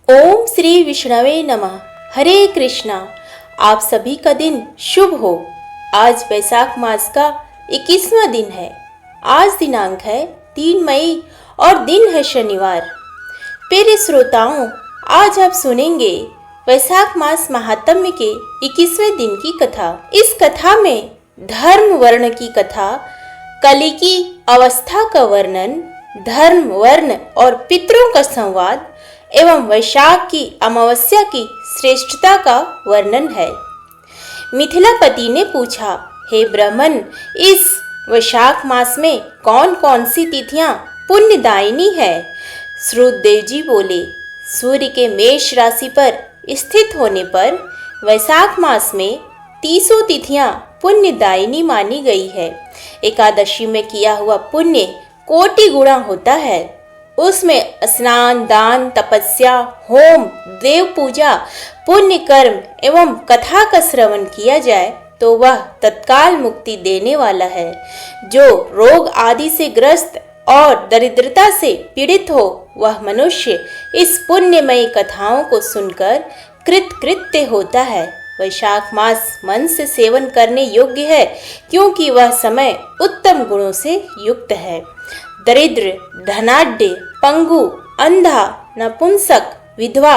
ओम श्री विष्णवे नमः। हरे कृष्णा। आप सभी का दिन शुभ हो। आज वैशाख मास का 21वां दिन है। आज दिनांक है 3 मई और दिन है शनिवार। प्रिय श्रोताओं, आज आप सुनेंगे वैशाख मास महात्म्य के 21वें दिन की कथा। इस कथा में धर्म वर्ण की कथा, कली की अवस्था का वर्णन, धर्म वर्ण और पितरों का संवाद एवं वैशाख की अमावस्या की श्रेष्ठता का वर्णन है। मिथिलापति ने पूछा, हे ब्राह्मण, इस वैशाख मास में कौन कौन सी तिथियां पुण्यदायिनी है? श्रुतदेव जी बोले, सूर्य के मेष राशि पर स्थित होने पर वैशाख मास में 30 तिथियां पुण्यदायिनी मानी गई है। एकादशी में किया हुआ पुण्य कोटि गुणा होता है। उसमें स्नान, दान, तपस्या, होम, देव पूजा, पुण्य कर्म एवं कथा का श्रवण किया जाए तो वह तत्काल मुक्ति देने वाला है। जो रोग आदि से ग्रस्त और दरिद्रता से पीड़ित हो, वह मनुष्य इस पुण्यमयी कथाओं को सुनकर कृतकृत्य होता है। वैशाख मास मन से सेवन करने योग्य है, क्योंकि वह समय उत्तम गुणों से युक्त है। दरिद्र, धनाढ्य, पंगु, अंधा, नपुंसक, विधवा,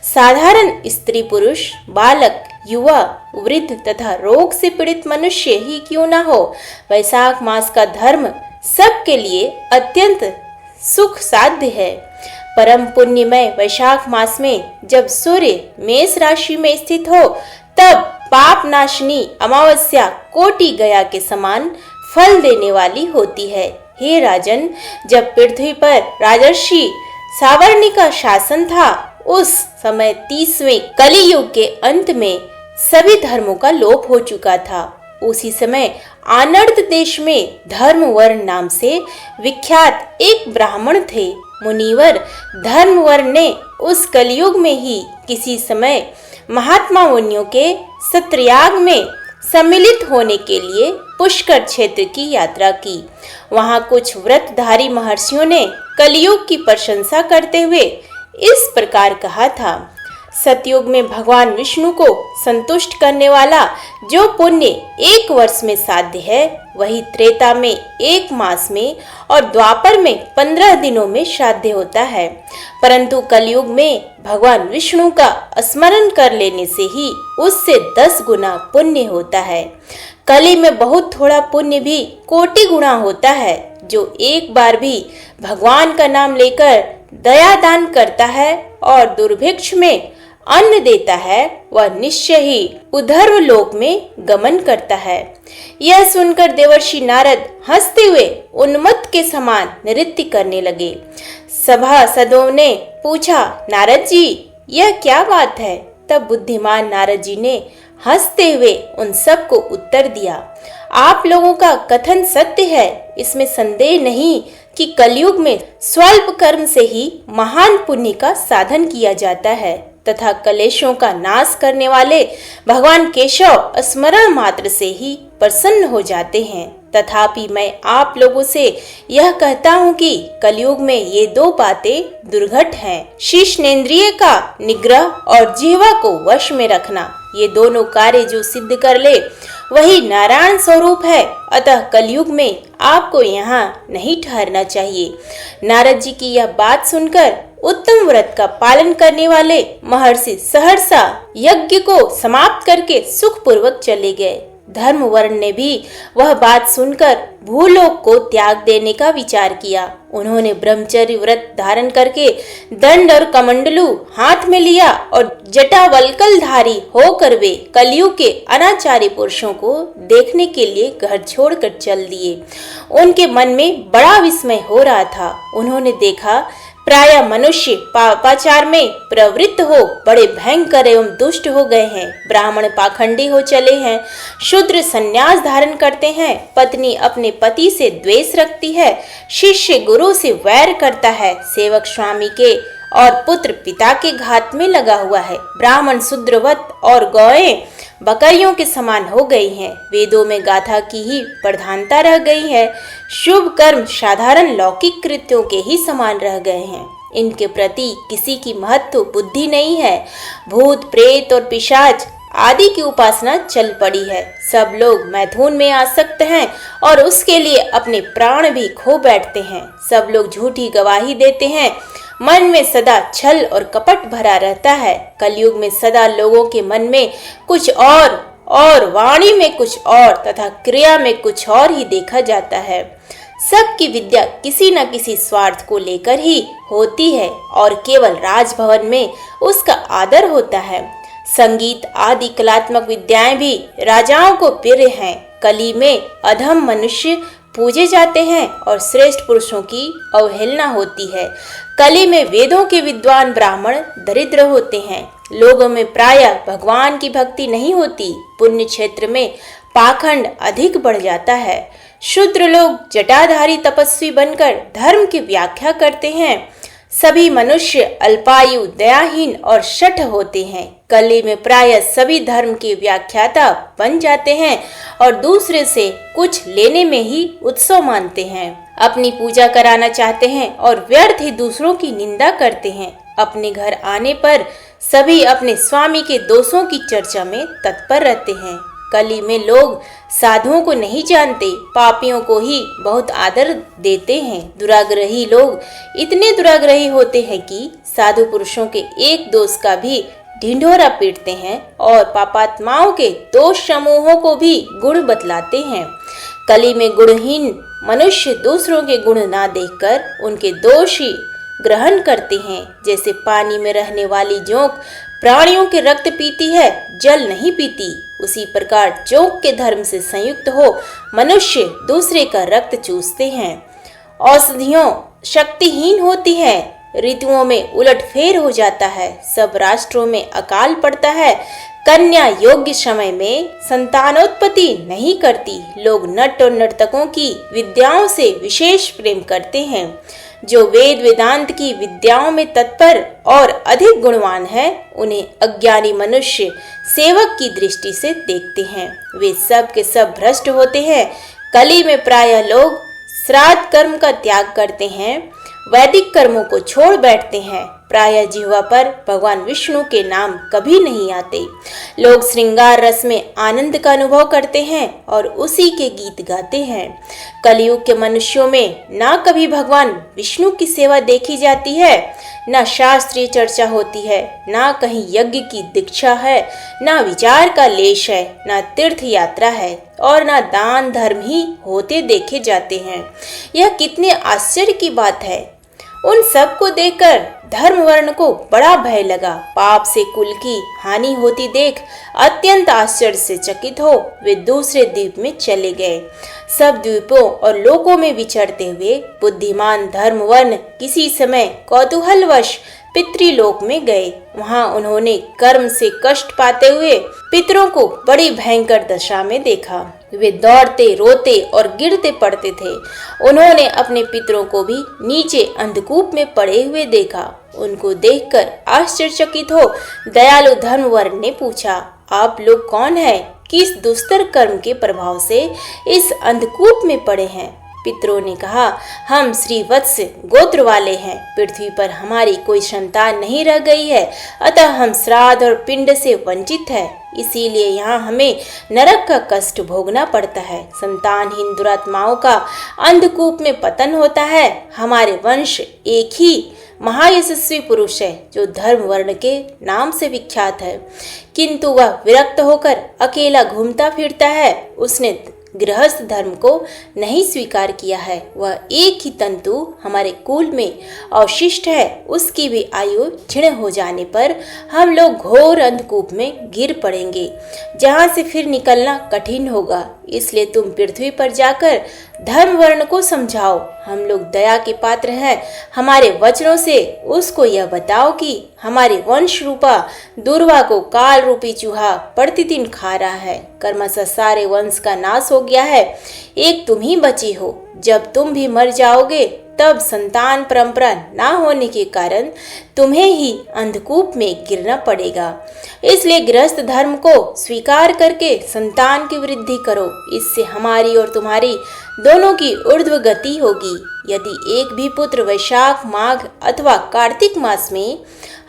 साधारण स्त्री पुरुष, बालक, युवा, वृद्ध तथा रोग से पीड़ित मनुष्य ही क्यों न हो, वैशाख मास का धर्म सबके लिए अत्यंत सुख साध्य है। परम पुण्यमय वैशाख मास में जब सूर्य मेष राशि में स्थित हो, तब पाप नाशनी अमावस्या कोटि गया के समान फल देने वाली होती है। हे राजन, जब पृथ्वी पर राजर्षि सावर्णी का शासन था, उस समय 30वें कलियुग के अंत में सभी धर्मों का लोप हो चुका था। उसी समय आनर्त देश में धर्मवर्ण नाम से विख्यात एक ब्राह्मण थे। मुनिवर धर्मवर्ण ने उस कलियुग में ही किसी समय महात्मा मुनियों के सत्रयाग में सम्मिलित होने के लिए पुष्कर क्षेत्र की यात्रा की। वहां कुछ व्रतधारी महर्षियों ने कलियुग की प्रशंसा करते हुए इस प्रकार कहा था, सतयुग में भगवान विष्णु को संतुष्ट करने वाला जो पुण्य 1 वर्ष में साध्य है, वही त्रेता में 1 मास में और द्वापर में 15 दिनों में साध्य होता है। परंतु कलयुग में भगवान विष्णु का स्मरण कर लेने से ही उससे 10 गुना पुण्य होता है। कली में बहुत थोड़ा पुण्य भी कोटि गुना होता है। जो एक बार भी भगवान का नाम लेकर दया दान करता है और दुर्भिक्ष में अन्न देता है, वह निश्चय ही उधर्व लोक में गमन करता है। यह सुनकर देवर्षि नारद हंसते हुए उन्मत्त के समान नृत्य करने लगे। सभासदों ने पूछा, नारद जी, यह क्या बात है? तब बुद्धिमान नारद जी ने हंसते हुए उन सब को उत्तर दिया, आप लोगों का कथन सत्य है। इसमें संदेह नहीं कि कलयुग में स्वल्प कर्म से ही महान पुण्य का साधन किया जाता है तथा कलेशों का नाश करने वाले भगवान केशव स्मरण मात्र से ही प्रसन्न हो जाते हैं। तथापि मैं आप लोगों से यह कहता हूँ कि कलयुग में ये 2 बातें दुर्घट हैं। शीर्षेंद्रिय का निग्रह और जिह्वा को वश में रखना। ये दोनों कार्य जो सिद्ध कर ले, वही नारायण स्वरूप है। अतः कलयुग में आपको यहाँ नहीं ठहरना चाहिए। नारद जी की यह बात सुनकर उत्तम व्रत का पालन करने वाले महर्षि सहर्षा यज्ञ को समाप्त करके सुखपूर्वक चले गए। धर्मवर्ण ने भी वह बात सुनकर भूलोक को त्याग देने का विचार किया। उन्होंने ब्रह्मचर्य व्रत धारण करके दंड और कमंडलू हाथ में लिया और जटावल्कलधारी होकर वे कलयुग के अनाचारी पुरुषों को देखने के लिए घर छोड़कर चल दिए। उनके मन में बड़ा विस्मय हो रहा था। उन्होंने देखा, प्राय मनुष्य पापाचार में प्रवृत्त हो बड़े भयंकर एवं दुष्ट हो गए हैं। ब्राह्मण पाखंडी हो चले हैं। शूद्र संन्यास धारण करते हैं। पत्नी अपने पति से द्वेष रखती है। शिष्य गुरु से वैर करता है। सेवक स्वामी के और पुत्र पिता के घात में लगा हुआ है। ब्राह्मण शूद्रवत और गौएं बकरियों के समान हो गई हैं। वेदों में गाथा की ही प्रधानता रह गई है। शुभ कर्म साधारण लौकिक कृत्यों के ही समान रह गए हैं। इनके प्रति किसी की महत्व बुद्धि नहीं है। भूत प्रेत और पिशाच आदि की उपासना चल पड़ी है। सब लोग मैथुन में आसक्त हैं और उसके लिए अपने प्राण भी खो बैठते हैं। सब लोग झूठी गवाही देते हैं। मन में सदा छल और कपट भरा रहता है। कलयुग में सदा लोगों के मन में कुछ और वाणी में कुछ और तथा क्रिया में कुछ और ही देखा जाता है। सबकी विद्या किसी न किसी स्वार्थ को लेकर ही होती है और केवल राजभवन में उसका आदर होता है। संगीत आदि कलात्मक विद्याएं भी राजाओं को प्रिय हैं। कली में अधम मनुष्य पूजे जाते हैं और श्रेष्ठ पुरुषों की अवहेलना होती है। कली में वेदों के विद्वान ब्राह्मण दरिद्र होते हैं। लोगों में प्रायः भगवान की भक्ति नहीं होती। पुण्य क्षेत्र में पाखंड अधिक बढ़ जाता है। शूद्र लोग जटाधारी तपस्वी बनकर धर्म की व्याख्या करते हैं। सभी मनुष्य अल्पायु, दयाहीन और शठ होते हैं। कली में प्रायः सभी धर्म के व्याख्याता बन जाते हैं और दूसरे से कुछ लेने में ही उत्सव मानते हैं। अपनी पूजा कराना चाहते हैं और व्यर्थ ही दूसरों की निंदा करते हैं। अपने घर आने पर सभी अपने स्वामी के दोषों की चर्चा में तत्पर रहते हैं। कली में लोग साधुओं को नहीं जानते, पापियों को ही बहुत आदर देते हैं। दुराग्रही लोग इतने दुराग्रही होते हैं कि साधु पुरुषों के एक दोष का भी ढिंढोरा पीटते हैं और पापात्माओं के दोष समूहों को भी गुण बतलाते हैं। कली में गुणहीन मनुष्य दूसरों के गुण ना देखकर उनके दोष ही ग्रहण करते हैं। जैसे पानी में रहने वाली जोंक प्राणियों के रक्त पीती है, जल नहीं पीती, उसी प्रकार जोंक के धर्म से संयुक्त हो मनुष्य दूसरे का रक्त चूसते हैं। औषधियों शक्तिहीन होती है, ऋतुओं में उलटफेर हो जाता है, सब राष्ट्रों में अकाल पड़ता है। कन्या योग्य समय में संतानोत्पत्ति नहीं करती। लोग नट और नर्तकों की विद्याओं से विशेष प्रेम करते हैं। जो वेद वेदांत की विद्याओं में तत्पर और अधिक गुणवान है, उन्हें अज्ञानी मनुष्य सेवक की दृष्टि से देखते हैं। वे सब के सब भ्रष्ट होते हैं। कली में प्रायः लोग श्राद्ध कर्म का त्याग करते हैं, वैदिक कर्मों को छोड़ बैठते हैं। प्रायः जिह्वा पर भगवान विष्णु के नाम कभी नहीं आते। लोग श्रृंगार रस में आनंद का अनुभव करते हैं और उसी के गीत गाते हैं। कलयुग के मनुष्यों में ना कभी भगवान विष्णु की सेवा देखी जाती है, ना शास्त्रीय चर्चा होती है, ना कहीं यज्ञ की दीक्षा है, ना विचार का लेश है, ना तीर्थ यात्रा है और ना दान धर्म ही होते देखे जाते हैं। यह कितने आश्चर्य की बात है। उन सब को देखकर धर्म वर्ण को बड़ा भय लगा। पाप से कुल की हानि होती देख अत्यंत आश्चर्य से चकित हो वे दूसरे द्वीप में चले गए। सब द्वीपों और लोकों में विचरते हुए बुद्धिमान धर्म वर्ण किसी समय कौतूहलवश पितृलोक में गए। वहां उन्होंने कर्म से कष्ट पाते हुए पितरों को बड़ी भयंकर दशा में देखा। वे दौड़ते, रोते और गिरते पड़ते थे। उन्होंने अपने पितरों को भी नीचे अंधकूप में पड़े हुए देखा। उनको देखकर आश्चर्यचकित हो दयालु धर्मवर्ण ने पूछा, आप लोग कौन हैं? किस दुस्तर कर्म के प्रभाव से इस अंधकूप में पड़े हैं? पितरों ने कहा, हम श्रीवत्स गोत्र वाले हैं। पृथ्वी पर हमारी कोई संतान नहीं रह गई है, अतः हम श्राद्ध और पिंड से वंचित है। इसीलिए यहाँ हमें नरक का कष्ट भोगना पड़ता है। संतानहीन दुरात्माओं का अंधकूप में पतन होता है। हमारे वंश एक ही महायशस्वी पुरुष है जो धर्म वर्ण के नाम से विख्यात है, किंतु वह विरक्त होकर अकेला घूमता फिरता है। उसने गृहस्थ धर्म को नहीं स्वीकार किया है। वह एक ही तंतु हमारे कुल में अवशिष्ट है। उसकी भी आयु क्षीण हो जाने पर हम लोग घोर अंधकूप में गिर पड़ेंगे, जहां से फिर निकलना कठिन होगा। इसलिए तुम पृथ्वी पर जाकर धर्म वर्ण को समझाओ। हम लोग दया के पात्र हैं। हमारे वचनों से उसको यह बताओ कि हमारे वंश रूपा दुर्वा को काल रूपी चूहा प्रतिदिन खा रहा है। कर्मशः सारे वंश का नाश हो गया है, एक तुम ही बची हो। जब तुम भी मर जाओगे तब संतान परंपरा ना होने के कारण तुम्हें ही अंधकूप में गिरना पड़ेगा। इसलिए गृहस्थ धर्म को स्वीकार करके संतान की वृद्धि करो। इससे हमारी और तुम्हारी दोनों की ऊर्ध्व गति होगी। यदि एक भी पुत्र वैशाख, माघ अथवा कार्तिक मास में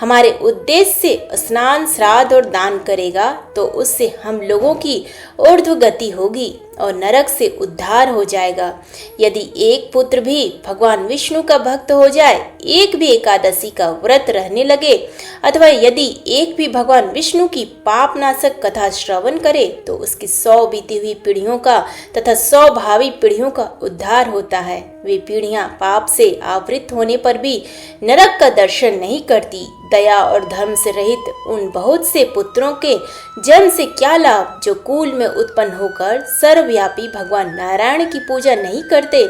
हमारे उद्देश्य से स्नान, श्राद्ध और दान करेगा तो उससे हम लोगों की ऊर्ध्वगति होगी और नरक से उद्धार हो जाएगा। यदि एक पुत्र भी भगवान विष्णु का भक्त हो जाए, एक भी एकादशी का व्रत रहने लगे अथवा यदि एक भी भगवान विष्णु की पाप नाशक कथा श्रवण करे तो उसकी 100 बीती हुई पीढ़ियों का तथा 100 भावी पीढ़ियों का उद्धार होता है। वे पीढ़ियां पाप से आवृत होने पर भी नरक का दर्शन नहीं करती। दया और धर्म से रहित उन बहुत से पुत्रों के जन्म से क्या लाभ जो कुल में उत्पन्न होकर सर्वव्यापी भगवान नारायण की पूजा नहीं करते।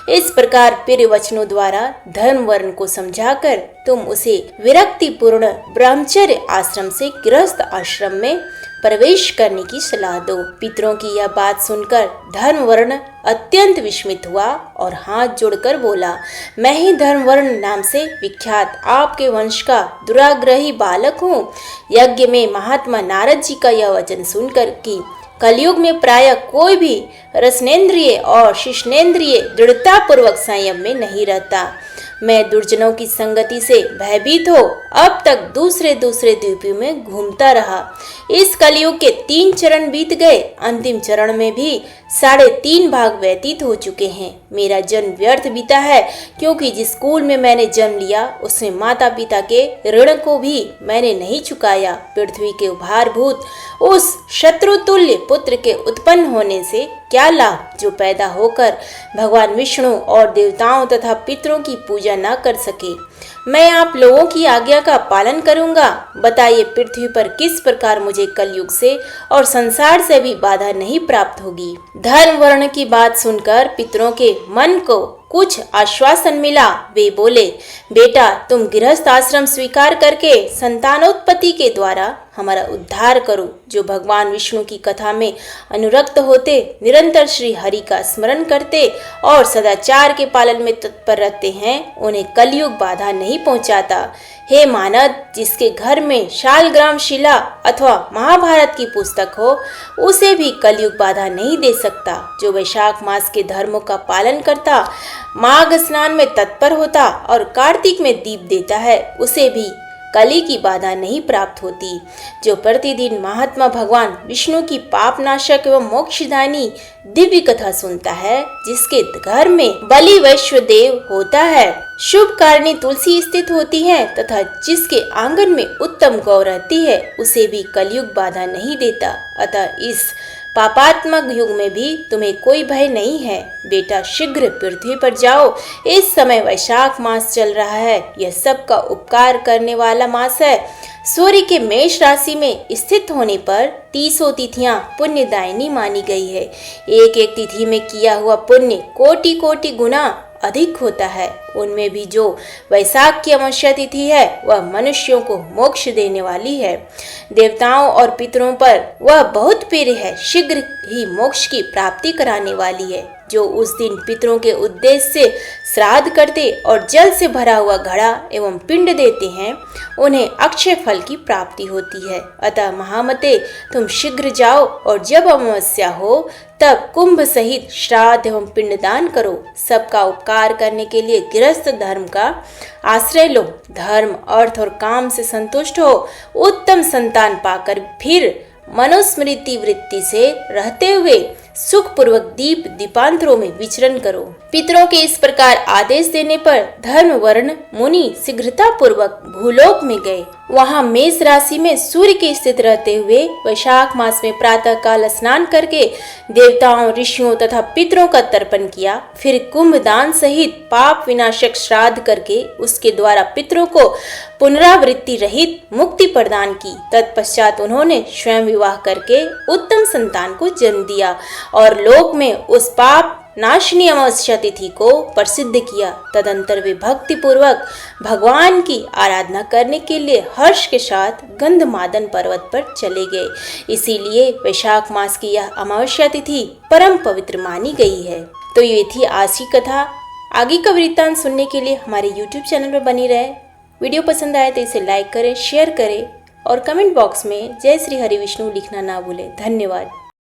इस प्रकार प्रिय वचनों द्वारा धर्म वर्ण को समझाकर तुम उसे विरक्ति पूर्ण ब्रह्मचर्य आश्रम से गृहस्थ आश्रम में प्रवेश करने की सलाह दो। पितरों की यह बात सुनकर धर्म वर्ण अत्यंत विस्मित हुआ और हाथ जोड़कर बोला, मैं ही धर्म वर्ण नाम से विख्यात आपके वंश का दुराग्रही बालक हूँ। यज्ञ में महात्मा नारद जी का यह वचन सुनकर कि कलयुग में प्राय कोई भी रसनेन्द्रिय और शिष्णेन्द्रिय दृढ़ता पूर्वक संयम में नहीं रहता। मैं दुर्जनों की संगति से भयभीत हो अब तक दूसरे द्वीपों में घूमता रहा। इस कलयुग के 3 चरण बीत गए, अंतिम चरण में भी 3.5 भाग व्यतीत हो चुके हैं। मेरा जन्म व्यर्थ बीता है क्योंकि जिस कुल में मैंने जन्म लिया उसमें माता पिता के ऋण को भी मैंने नहीं चुकाया। पृथ्वी के उभारभूत उस शत्रुतुल्य पुत्र के उत्पन्न होने से क्या लाभ जो पैदा होकर भगवान विष्णु और देवताओं तथा पितरों की पूजा न कर सके। मैं आप लोगों की आज्ञा का पालन करूंगा। बताइए पृथ्वी पर किस प्रकार मुझे कलयुग से और संसार से भी बाधा नहीं प्राप्त होगी। धर्म वर्ण की बात सुनकर पितरों के मन को कुछ आश्वासन मिला। वे बोले, बेटा तुम गृहस्थ आश्रम स्वीकार करके संतानोत्पत्ति के द्वारा हमारा उद्धार करो। जो भगवान विष्णु की कथा में अनुरक्त होते, निरंतर श्री हरि का स्मरण करते और सदाचार के पालन में तत्पर रहते हैं, उन्हें कलयुग बाधा नहीं पहुंचाता। हे मानद, जिसके घर में शालग्राम शिला अथवा महाभारत की पुस्तक हो उसे भी कलयुग बाधा नहीं दे सकता। जो वैशाख मास के धर्मों का पालन करता, माघ स्नान में तत्पर होता और कार्तिक में दीप देता है, उसे भी कली की बाधा नहीं प्राप्त होती। जो प्रतिदिन महात्मा भगवान विष्णु की पापनाशक एवं मोक्षदायिनी दिव्य कथा सुनता है, जिसके घर में बलि वैश्वदेव होता है, शुभ कारणी तुलसी स्थित होती है तथा जिसके आंगन में उत्तम गौ रहती है, उसे भी कलयुग बाधा नहीं देता। अतः इस पापात्मक युग में भी तुम्हें कोई भय नहीं है। बेटा शीघ्र पृथ्वी पर जाओ। इस समय वैशाख मास चल रहा है। यह सबका उपकार करने वाला मास है। सूर्य के मेष राशि में स्थित होने पर 30 तिथियां पुण्यदायिनी मानी गई है। एक एक तिथि में किया हुआ पुण्य कोटि कोटि गुना अधिक होता है। उनमें भी जो वैशाख की अमावस्या तिथि है वह मनुष्यों को मोक्ष देने वाली है। देवताओं और पितरों पर वह बहुत प्रिय है, शीघ्र ही मोक्ष की प्राप्ति कराने वाली है। जो उस दिन पितरों के उद्देश्य से श्राद्ध करते और जल से भरा हुआ घड़ा एवं पिंड देते हैं, उन्हें अक्षय फल की प्राप्ति होती है। अतः महामते, तुम शीघ्र जाओ और जब अमावस्या हो तब कुंभ सहित श्राद्ध एवं पिंडदान करो। सबका उपकार करने के लिए गृहस्थ धर्म का आश्रय लो। धर्म, अर्थ और काम से संतुष्ट हो, उत्तम संतान पाकर फिर मनुस्मृति वृत्ति से रहते हुए सुख पूर्वक दीपांतरों में विचरण करो। पितरों के इस प्रकार आदेश देने पर धर्म वर्ण मुनि शीघ्रता पूर्वक भूलोक में गए। वहां मेष राशि में सूर्य के स्थित रहते हुए वैशाख मास में प्रातः काल स्नान करके देवताओं, ऋषियों तथा पितरों का तर्पण किया। फिर कुंभ दान सहित पाप विनाशक श्राद्ध करके उसके द्वारा पितरों को पुनरावृत्ति रहित मुक्ति प्रदान की। तत्पश्चात उन्होंने स्वयं विवाह करके उत्तम संतान को जन्म दिया और लोक में उस पाप नाशनी अमावस्या तिथि को प्रसिद्ध किया। तदंतर वे भक्ति पूर्वक भगवान की आराधना करने के लिए हर्ष के साथ गंधमादन पर्वत पर चले गए। इसीलिए वैशाख मास की यह अमावस्या तिथि परम पवित्र मानी गई है। तो ये थी आज की कथा। आगे का वृत्तांत सुनने के लिए हमारे YouTube चैनल पर बनी रहे। वीडियो पसंद आए तो इसे लाइक करें, शेयर करें और कमेंट बॉक्स में जय श्री हरि विष्णु लिखना ना भूलें। धन्यवाद।